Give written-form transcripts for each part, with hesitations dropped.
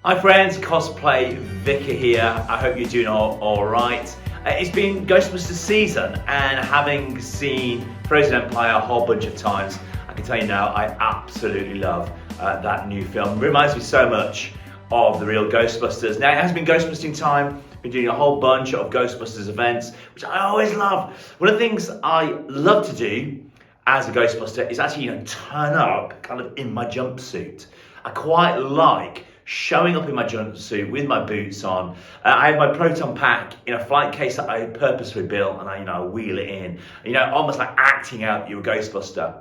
Hi friends, Cosplay Vicar here. I hope you're doing all right. It's been Ghostbusters season, and having seen Frozen Empire a whole bunch of times, I can tell you now I absolutely love that new film. It reminds me so much of the real Ghostbusters. Now it has been Ghostbusting time. Been doing a whole bunch of Ghostbusters events, which I always love. One of the things I love to do as a Ghostbuster is actually turn up kind of in my jumpsuit. I quite like showing up in my jumpsuit with my boots on. I have my proton pack in a flight case that I purposely built, and I wheel it in. Almost like acting out you're a Ghostbuster.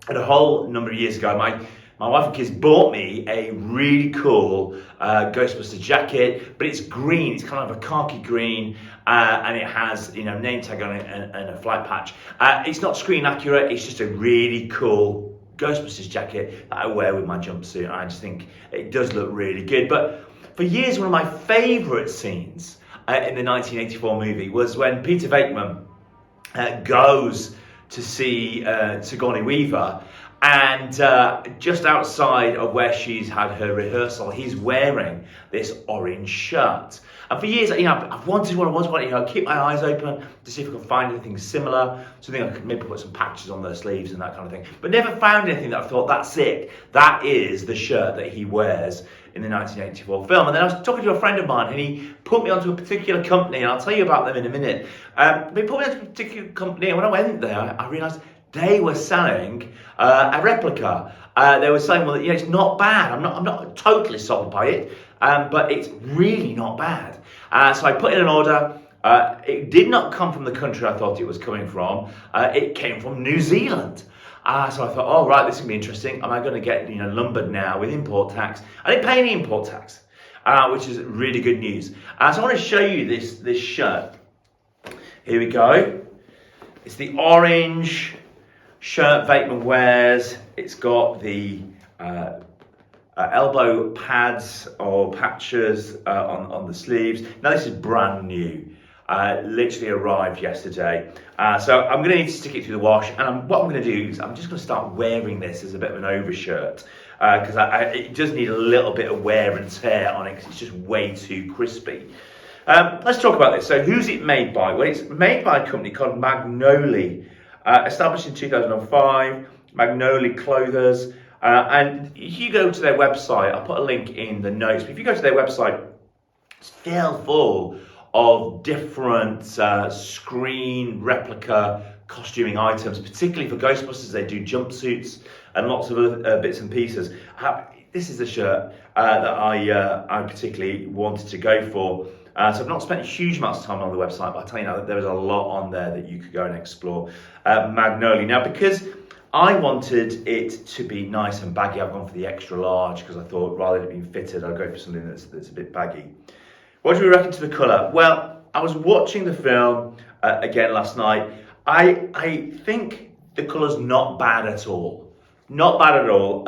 And a whole number of years ago, my wife and kids bought me a really cool Ghostbuster jacket, but it's green. It's kind of a khaki green, and it has name tag on it and a flight patch. It's not screen accurate. It's just a really cool Ghostbusters jacket that I wear with my jumpsuit, and I just think it does look really good. But for years, one of my favourite scenes in the 1984 movie was when Peter Venkman goes to see Sigourney Weaver, and just outside of where she's had her rehearsal, he's wearing this orange shirt. And for years, I've wanted one. I keep my eyes open to see if I can find anything similar, something I could maybe put some patches on their sleeves and that kind of thing. But never found anything that I thought, that's it. That is the shirt that he wears in the 1984 film. And then I was talking to a friend of mine, and he put me onto a particular company, and I'll tell you about them in a minute. They put me onto a particular company, and when I went there, I realised they were selling a replica. They were saying, well, it's not bad. I'm not totally sold by it, but it's really not bad. So I put in an order. It did not come from the country I thought it was coming from. It came from New Zealand. So I thought, oh right, this is gonna be interesting. Am I going to get lumbered now with import tax? I didn't pay any import tax, which is really good news. So I want to show you this shirt. Here we go. It's the orange shirt Venkman wears. It's got the elbow pads or patches on the sleeves. Now this is brand new. Literally arrived yesterday. So I'm going to need to stick it through the wash, and what I'm going to do is I'm just going to start wearing this as a bit of an overshirt, because it does need a little bit of wear and tear on it because it's just way too crispy. Let's talk about this. So who's it made by? Well, it's made by a company called Magnoli, established in 2005, Magnoli Clothers. And if you go to their website, I'll put a link in the notes, but if you go to their website, it's filled full of different screen replica costuming items, particularly for Ghostbusters. They do jumpsuits and lots of other bits and pieces. This is the shirt that I particularly wanted to go for. So I've not spent a huge amount of time on the website, but I'll tell you now that there is a lot on there that you could go and explore. Magnoli. Now, because I wanted it to be nice and baggy, I've gone for the extra large, because I thought rather than it being fitted, I'd go for something that's a bit baggy. What do we reckon to the colour? Well, I was watching the film again last night. I think the colour's not bad at all. Not bad at all.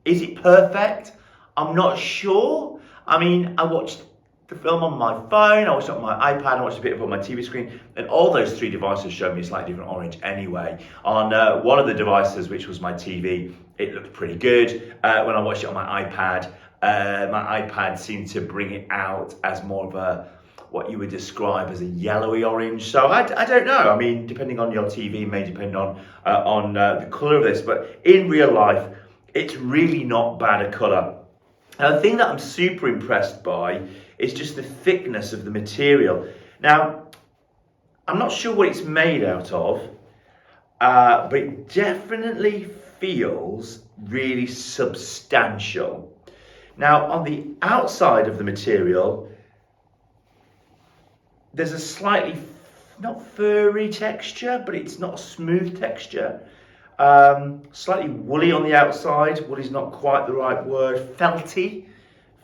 Is it perfect? I'm not sure. I mean, I watched the film on my phone, I watched it on my iPad, I watched a bit of it on my TV screen, and all those three devices showed me a slightly different orange anyway. On one of the devices, which was my TV, it looked pretty good. When I watched it on my iPad seemed to bring it out as more of a, what you would describe as a yellowy orange. So I don't know. I mean, depending on your TV, may depend on the colour of this, but in real life, it's really not bad a colour. Now, the thing that I'm super impressed by is just the thickness of the material. Now, I'm not sure what it's made out of, but it definitely feels really substantial. Now, on the outside of the material, there's a slightly, not furry texture, but it's not a smooth texture. Slightly woolly on the outside. Woolly's not quite the right word. Felty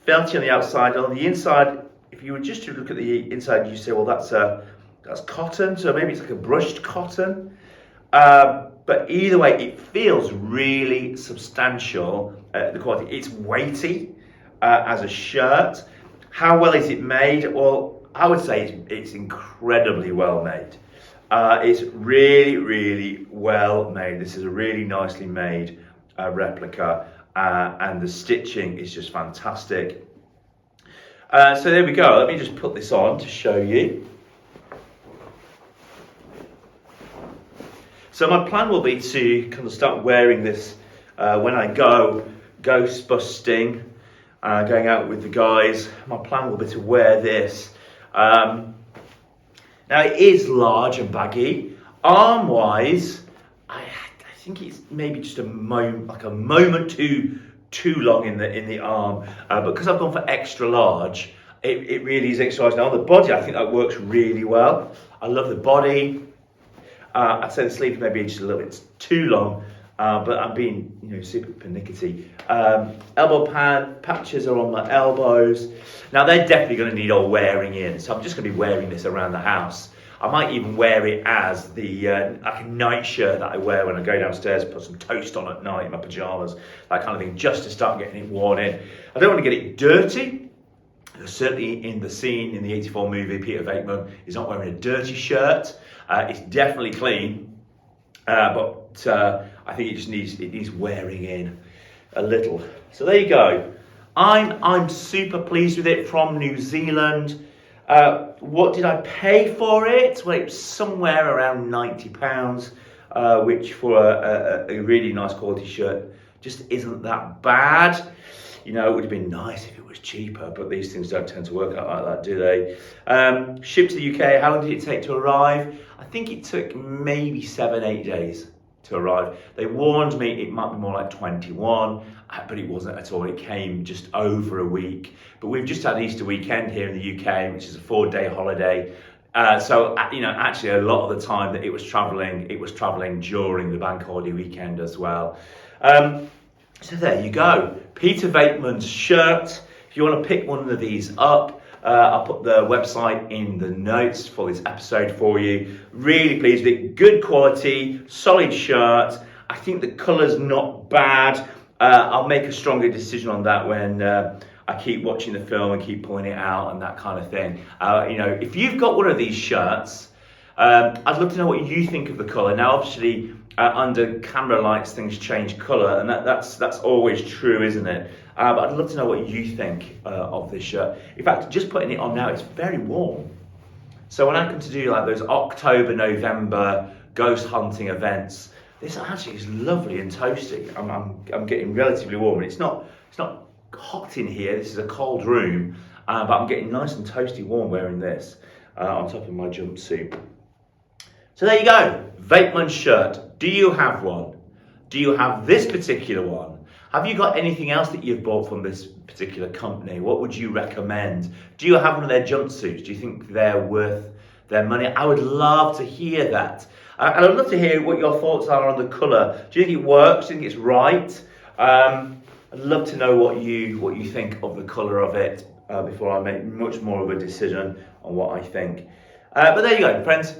on the outside. On the inside, if you were just to look at the inside, you say, well, that's cotton. So maybe it's like a brushed cotton. But either way, it feels really substantial. The quality. It's weighty as a shirt. How well is it made? Well, I would say it's incredibly well made. It's really, really well made. This is a really nicely made replica, and the stitching is just fantastic. So there we go. Let me just put this on to show you. So my plan will be to kind of start wearing this when I go ghost busting, going out with the guys. My plan will be to wear this. Now it is large and baggy. Arm-wise, I think it's maybe just a moment too long in the arm, but because I've gone for extra large, it really is extra large. Now on the body, I think that works really well. I love the body. I'd say the sleeves maybe just a little bit too long, but I'm being super pernickety. Elbow pad patches are on my elbows. Now they're definitely going to need all wearing in, so I'm just going to be wearing this around the house. I might even wear it as the like a night shirt that I wear when I go downstairs, put some toast on at night in my pajamas, that kind of thing, just to start getting it worn in. I don't want to get it dirty. Certainly in the scene in the '84 movie, Peter Venkman is not wearing a dirty shirt. It's definitely clean, but I think it needs wearing in a little. So there you go. I'm super pleased with it, from New Zealand. What did I pay for it? Well, it was somewhere around £90, which for a really nice quality shirt just isn't that bad. It would have been nice if it was cheaper, but these things don't tend to work out like that, do they? Shipped to the UK, how long did it take to arrive? I think it took maybe 7-8 days to arrive. They warned me it might be more like 21, but it wasn't at all. It came just over a week. But we've just had Easter weekend here in the UK, which is a 4-day holiday. So actually a lot of the time that it was travelling during the bank holiday weekend as well. So there you go, Peter Venkman's shirt. If you want to pick one of these up, I'll put the website in the notes for this episode for you. Really pleased with it. Good quality, solid shirt. I think the colour's not bad. I'll make a stronger decision on that when I keep watching the film and keep pulling it out and that kind of thing. If you've got one of these shirts, I'd love to know what you think of the colour. Now, obviously, under camera lights, things change colour, and that's always true, isn't it? But I'd love to know what you think of this shirt. In fact, just putting it on now, it's very warm. So when I come to do like those October, November ghost hunting events, this actually is lovely and toasty. I'm getting relatively warm, and it's not hot in here. This is a cold room, but I'm getting nice and toasty warm wearing this on top of my jumpsuit. So there you go, Venkman shirt. Do you have one? Do you have this particular one? Have you got anything else that you've bought from this particular company? What would you recommend? Do you have one of their jumpsuits? Do you think they're worth their money? I would love to hear that. And I'd love to hear what your thoughts are on the colour. Do you think it works? Do you think it's right? I'd love to know what you think of the colour of it before I make much more of a decision on what I think. But there you go, friends.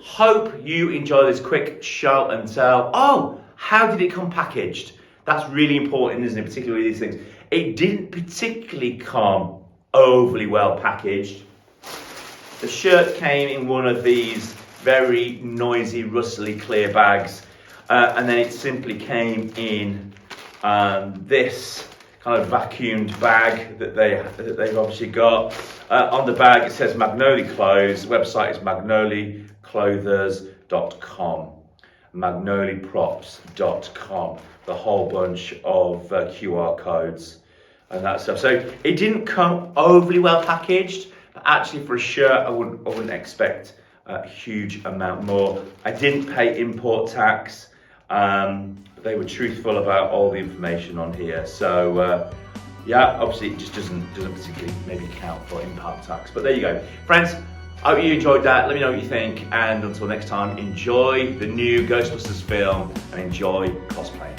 Hope you enjoy this quick show and tell. Oh, how did it come packaged? That's really important, isn't it? Particularly these things. It didn't particularly come overly well packaged. The shirt came in one of these very noisy, rustly clear bags, and then it simply came in this kind of vacuumed bag that they've obviously got. On the bag it says Magnoli Clothes. The website is magnoliClothers.com, magnoliprops.com. The whole bunch of QR codes and that stuff. So it didn't come overly well packaged, but actually for a shirt I wouldn't expect a huge amount more. I didn't pay import tax. They were truthful about all the information on here. So yeah, obviously it just doesn't particularly maybe count for import tax. But there you go, friends. I hope you enjoyed that. Let me know what you think, and until next time, enjoy the new Ghostbusters film and enjoy cosplaying.